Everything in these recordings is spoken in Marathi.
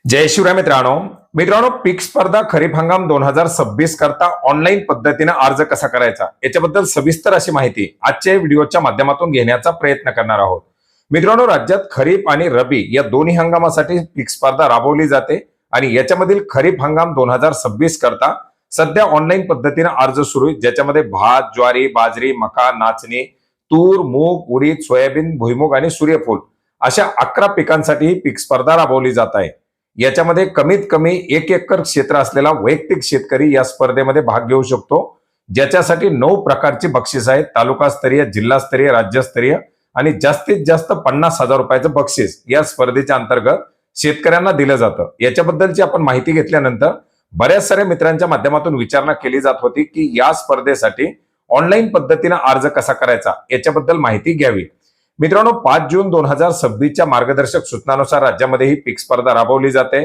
जय शिवराय मित्रांनो पीक स्पर्धा खरीप हंगाम 2026 करता ऑनलाईन पद्धतीने अर्ज कसा करायचा याच्याबद्दल सविस्तर अशी माहिती आजच्या व्हिडिओच्या माध्यमातून घेण्याचा प्रयत्न करणार आहोत। मित्रांनो, राज्यात खरीप आणि रबी या दोन्ही हंगामासाठी पीक स्पर्धा राबवली जाते आणि याच्यामधील खरीप हंगाम 2026 करता सध्या ऑनलाईन पद्धतीने अर्ज सुरू आहे, ज्याच्यामध्ये भात, ज्वारी, बाजरी, मका, नाचणी, तूर, मूग, उडीद, सोयाबीन, भुईमुग आणि सूर्यफूल अशा 11 पिकांसाठी ही पीक स्पर्धा राबवली जात आहे। याच्यामध्ये कमीत कमी 1 एकर क्षेत्र असलेला वैयक्तिक शेतकरी या स्पर्धेमध्ये भाग घेऊ शकतो, ज्याच्यासाठी 9 प्रकारची बक्षीस आहेत। तालुकास्तरीय, जिल्हास्तरीय, राज्यस्तरीय आणि जास्तीत जास्त 50,000 रुपयाचं बक्षीस या स्पर्धेच्या अंतर्गत शेतकऱ्यांना दिलं जातं। याच्याबद्दलची आपण माहिती घेतल्यानंतर बऱ्याच साऱ्या मित्रांच्या माध्यमातून विचारणा केली जात होती की या स्पर्धेसाठी ऑनलाईन पद्धतीने अर्ज कसा करायचा याच्याबद्दल माहिती घ्यावी। मित्रांनो, 5 जून 2026च्या मार्गदर्शक सूचनानुसार राज्यामध्ये ही पीक स्पर्धा राबवली जाते।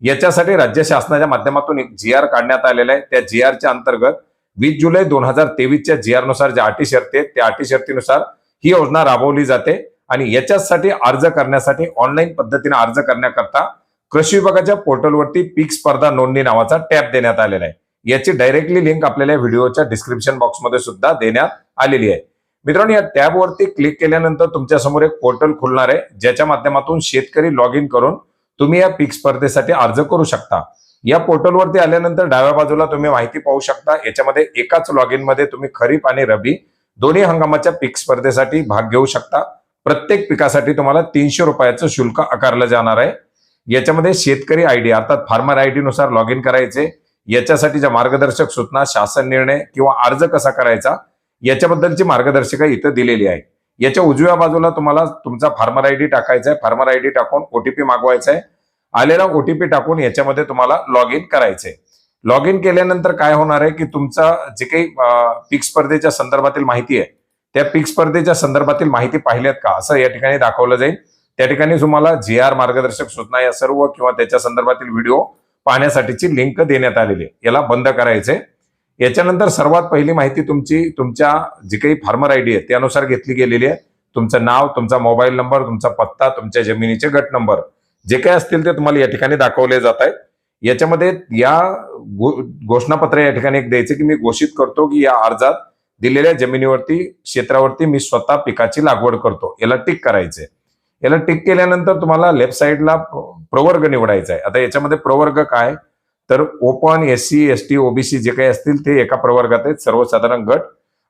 याच्यासाठी राज्य शासनाच्या माध्यमातून एक GR काढण्यात आलेला आहे। त्या GRच्या अंतर्गत 20 जुलै 2023च्या GR नुसार ज्या अटी शर्ती आहेत त्या अटी शर्तीनुसार ही योजना राबवली जाते आणि याच्यासाठी अर्ज करण्यासाठी ऑनलाईन पद्धतीने अर्ज करण्याकरता कृषी विभागाच्या पोर्टलवरती पीक स्पर्धा नोंदणी नावाचा टॅब देण्यात आलेला आहे। याची डायरेक्टली लिंक आपल्याला व्हिडिओच्या डिस्क्रिप्शन बॉक्समध्ये सुद्धा देण्यात आलेली आहे। मित्रांनो, या टॅबवरती क्लिक केल्यानंतर तुमच्या समोर एक पोर्टल खुलणार आहे, ज्याच्या माध्यमातून शेतकरी लॉग इन करून तुम्ही या पीक स्पर्धेसाठी अर्ज करू शकता। या पोर्टलवरती आल्यानंतर डाव्या बाजूला तुम्ही माहिती पाहू शकता। याच्यामध्ये एकाच लॉग इन मध्ये तुम्ही खरीप आणि रबी दोन्ही हंगामाच्या पीक स्पर्धेसाठी भाग घेऊ शकता। प्रत्येक पिकासाठी तुम्हाला 300 रुपयाचं शुल्क आकारलं जाणार आहे। याच्यामध्ये शेतकरी आयडी अर्थात फार्मर आयडी नुसार लॉग इन करायचे। याच्यासाठीच्या मार्गदर्शक सूचना, शासन निर्णय किंवा अर्ज कसा करायचा याच्याबद्दलची मार्गदर्शिका इथं दिलेली आहे। याच्या उजव्या बाजूला तुम्हाला तुमचा फार्मर आयडी टाकायचा आहे। फार्मर आयडी टाकून OTP मागवायचा आहे। आलेला OTP टाकून याच्यामध्ये तुम्हाला लॉग इन करायचंय। लॉग इन केल्यानंतर काय होणार आहे की तुमचा जे काही पीक स्पर्धेच्या संदर्भातील माहिती आहे त्या पीक स्पर्धेच्या संदर्भातील माहिती पाहिल्यात का असं या ठिकाणी दाखवलं जाईल। त्या ठिकाणी तुम्हाला GR मार्गदर्शक सूचना या सर्व किंवा त्याच्या संदर्भातील व्हिडिओ पाहण्यासाठीची लिंक देण्यात आलेली आहे। याला बंद करायचंय। याच्यानंतर सर्वात पहिली माहिती तुमच्या जी काही फार्मर आयडी आहे त्यानुसार घेतली गेलेली आहे। तुमचं नाव, तुमचा मोबाईल नंबर, तुमचा पत्ता, तुमच्या जमिनीचे गट नंबर जे काही असतील ते तुम्हाला या ठिकाणी दाखवले जात आहेत। याच्यामध्ये या घोषणापत्र या ठिकाणी एक द्यायचे की मी घोषित करतो की या अर्जात दिलेल्या जमिनीवरती, क्षेत्रावरती मी स्वतः पिकाची लागवड करतो, याला टिक करायचंय। याला टिक केल्यानंतर तुम्हाला लेफ्ट साईडला प्रवर्ग निवडायचा आहे। आता याच्यामध्ये प्रवर्ग काय तर ओपन, SC, ST, OBC जे काही असतील ते एका प्रवर्गात आहेत, सर्वसाधारण गट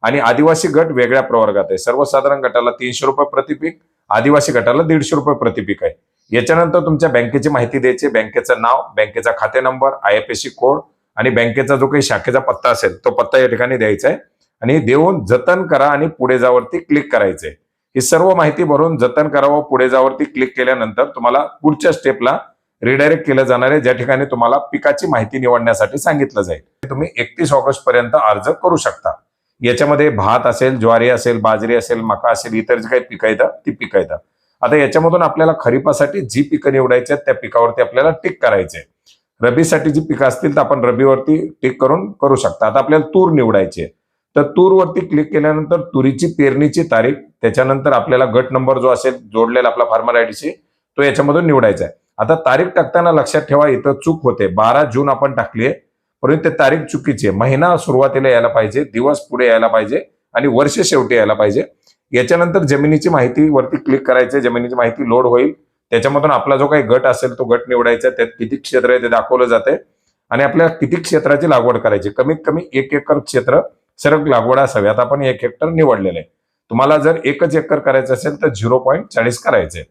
आणि आदिवासी गट वेगळ्या प्रवर्गात आहे। सर्वसाधारण गटाला 300 रुपये प्रति पीक, आदिवासी गटाला 150 रुपये प्रति पीक आहे। याच्यानंतर तुमच्या बँकेची माहिती द्यायची, बँकेचं नाव, बँकेचा खाते नंबर, IFSC कोड आणि बँकेचा जो काही शाखेचा पत्ता असेल तो पत्ता या ठिकाणी द्यायचा आहे आणि देऊन जतन करा आणि पुढे जावरती क्लिक करायचंय। ही सर्व माहिती भरून जतन करावं, पुढे जावरती क्लिक केल्यानंतर तुम्हाला पुढच्या स्टेपला रिडायरेक्ट केलं जाणार आहे, ज्या ठिकाणी तुम्हाला पिकाची माहिती निवडण्यासाठी सांगितलं जाईल। तुम्ही 31 ऑगस्ट पर्यंत अर्ज करू शकता। याच्यामध्ये भात असेल, ज्वारी असेल, बाजरी असेल, मका असेल, इतर जे काही पिकं येतात ती पिकं येतात। आता याच्यामधून आपल्याला खरीपासाठी जी पिकं निवडायची आहेत त्या पिकावरती आपल्याला टिक करायचे। रबीसाठी जी पिकं असतील तर आपण रबीवरती टिक करून करू शकता। आता आपल्याला तूर निवडायची आहे तर तूरवरती क्लिक केल्यानंतर तुरीची पेरणीची तारीख, त्याच्यानंतर आपल्याला गट नंबर जो असेल जोडलेला आपला फार्मर आयडीशी तो याच्यामधून निवडायचा आहे। आता तारीख टाकताना लक्षात ठेवा इथं चूक होते। 12 जून आपण टाकली आहे परंतु ते तारीख चुकीची आहे। महिना सुरुवातीला यायला पाहिजे, दिवस पुढे यायला पाहिजे आणि वर्ष शेवटी यायला पाहिजे। याच्यानंतर जमिनीची माहिती वरती क्लिक करायचे, जमिनीची माहिती लोड होईल। त्याच्यामधून आपला जो काही गट असेल तो गट निवडायचा, त्यात किती क्षेत्र आहे ते दाखवलं जाते आणि आपल्याला किती क्षेत्राची लागवड करायची, कमीत कमी 1 एकर क्षेत्र सरळ लागवड असावी। आता आपण 1 हेक्टर निवडलेलं आहे। तुम्हाला जर 1 एकर करायचं असेल तर 0.40 करायचे।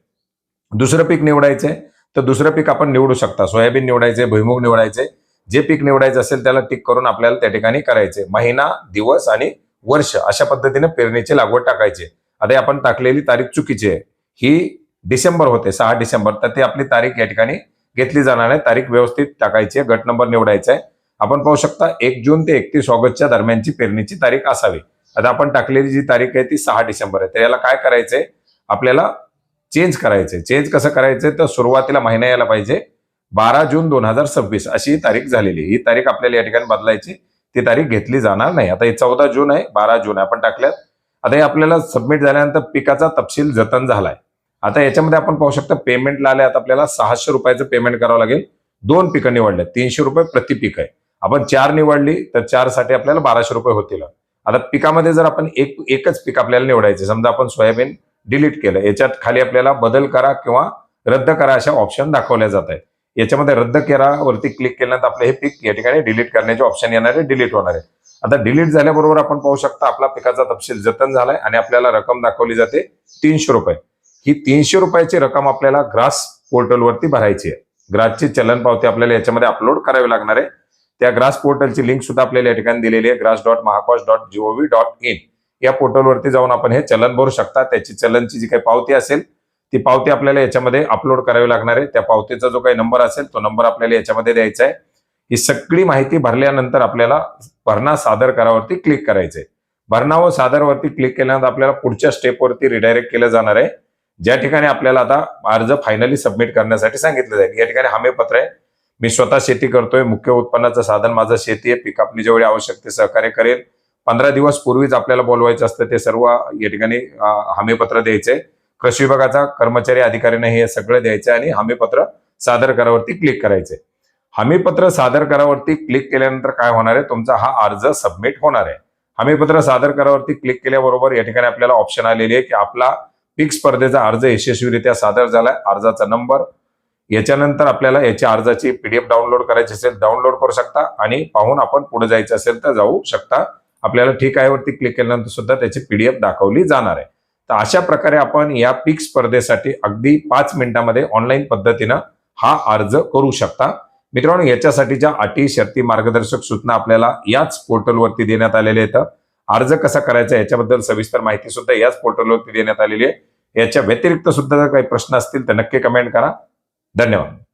दुसरं पीक निवडायचंय तर दुसरं पीक आपण निवडू शकता। सोयाबीन निवडायचे, भुईमुग निवडायचे, जे पीक निवडायचं असेल त्याला टिक करून आपल्याला त्या ठिकाणी करायचे। महिना, दिवस आणि वर्ष अशा पद्धतीने पेरणीची लागवड टाकायची। आता आपण टाकलेली तारीख चुकीची आहे, ही डिसेंबर होते, 6 डिसेंबर, तर ती आपली तारीख या ठिकाणी घेतली जाणार आहे। तारीख व्यवस्थित टाकायची आहे, गट नंबर निवडायचा आहे। आपण पाहू शकता 1 जून ते 31 ऑगस्टच्या दरम्यानची पेरणीची तारीख असावी। आता आपण टाकलेली जी तारीख आहे ती 6 डिसेंबर आहे, तर याला काय करायचंय आपल्याला चेंज करायचंय। चेंज कसं करायचंय तर सुरुवातीला महिना यायला पाहिजे 12 जून 2026 अशी तारीख झालेली। ही तारीख आपल्याला या ठिकाणी बदलायची, ती तारीख घेतली जाणार नाही। आता हे 14 जून आहे, 12 जून आपण टाकल्यात। आता हे आपल्याला सबमिट झाल्यानंतर पिकाचा तपशील जतन झालाय। आता याच्यामध्ये आपण पाहू शकता पेमेंटला आले, आता आपल्याला 600 रुपयाचं पेमेंट करावं लागेल. 2 पिकं निवडले, 300 रुपये प्रति पीक आहे. आपण 4 निवडली तर 4 साठी आपल्याला 1200 रुपये होतील. आता पिकामध्ये जर आपण एकच पीक आपल्याला निवडायचे, समजा आपण सोयाबीन डिलीट केलं, याच्यात खाली आपल्याला बदल करा किंवा रद्द करा अशा ऑप्शन दाखवल्या जात आहेत. याच्यामध्ये रद्द करा वरती क्लिक केल्यानंतर आपलं हे पीक या ठिकाणी डिलीट करण्याचे ऑप्शन येणार आहे, डिलीट होणार आहे. आता डिलीट झाल्याबरोबर आपण पाहू शकता आपला पिकाचा तपशील जतन झालाय आणि आपल्याला रक्कम दाखवली जाते 300 रुपये. ही 300 रुपयाची रक्कम आपल्याला ग्रास पोर्टलवरती भरायची आहे. ग्रासची चलन पावती आपल्याला याच्यामध्ये अपलोड करावी लागणार आहे. त्या ग्रास पोर्टलची लिंक सुद्धा आपल्याला या ठिकाणी दिलेली आहे, grass.mahacost.gov.in. या पोर्टलवरती जाऊन आपण हे चलन भरू शकता. त्याची चलनची जी काही पावती असेल ती पावती आपल्याला याच्यामध्ये अपलोड करावी लागणार आहे. त्या पावतीचा जो काही नंबर असेल तो नंबर आपल्याला याच्यामध्ये द्यायचा आहे. ही सगळी माहिती भरल्यानंतर आपल्याला भरणा सादर करावरती क्लिक करायचंय. भरणा व सादरवरती क्लिक केल्यानंतर आपल्याला पुढच्या स्टेपवरती रिडायरेक्ट केलं जाणार आहे, ज्या ठिकाणी आपल्याला आता अर्ज फायनली सबमिट करण्यासाठी सांगितलं जाईल. या ठिकाणी हमीपत्र आहे, मी स्वतः शेती करतोय, मुख्य उत्पन्नाचं साधन माझं शेती आहे, पिकापणी जेवढे आवश्यक ते सहकार्य करेल. 15 दिवस पूर्वीच आपल्याला बोलवायचं असतं, ते सर्व या ठिकाणी हमीपत्र द्यायचंय. कृषी विभागाचा कर्मचारी अधिकाऱ्यांना हे सगळं द्यायचं आणि हमीपत्र सादर करावरती क्लिक करायचंय. हमीपत्र सादर करावरती क्लिक केल्यानंतर काय होणार आहे, तुमचा हा अर्ज सबमिट होणार आहे. हमीपत्र सादर करावरती क्लिक केल्याबरोबर या ठिकाणी आपल्याला ऑप्शन आलेली आहे की आपला पीक स्पर्धेचा अर्ज यशस्वीरित्या सादर झालाय, अर्जाचा नंबर. याच्यानंतर आपल्याला याच्या अर्जाची PDF डाउनलोड करायची असेल डाउनलोड करू शकता आणि पाहून आपण पुढे जायचं असेल तर जाऊ शकता. आपल्याला ठीक आहे वरती क्लिक केल्यानंतर सुद्धा त्याची PDF दाखवली जाणार आहे. तर अशा प्रकारे आपण या पीक स्पर्धेसाठी अगदी 5 मिनिटांमध्ये ऑनलाईन पद्धतीनं हा अर्ज करू शकता. मित्रांनो, याच्यासाठीच्या अटी शर्ती मार्गदर्शक सूचना आपल्याला याच पोर्टलवरती देण्यात आलेल्या आहेत. अर्ज कसा करायचा याच्याबद्दल सविस्तर माहिती सुद्धा याच पोर्टलवरती देण्यात आलेली आहे. याच्या व्यतिरिक्त सुद्धा जर काही प्रश्न असतील तर नक्की कमेंट करा. धन्यवाद.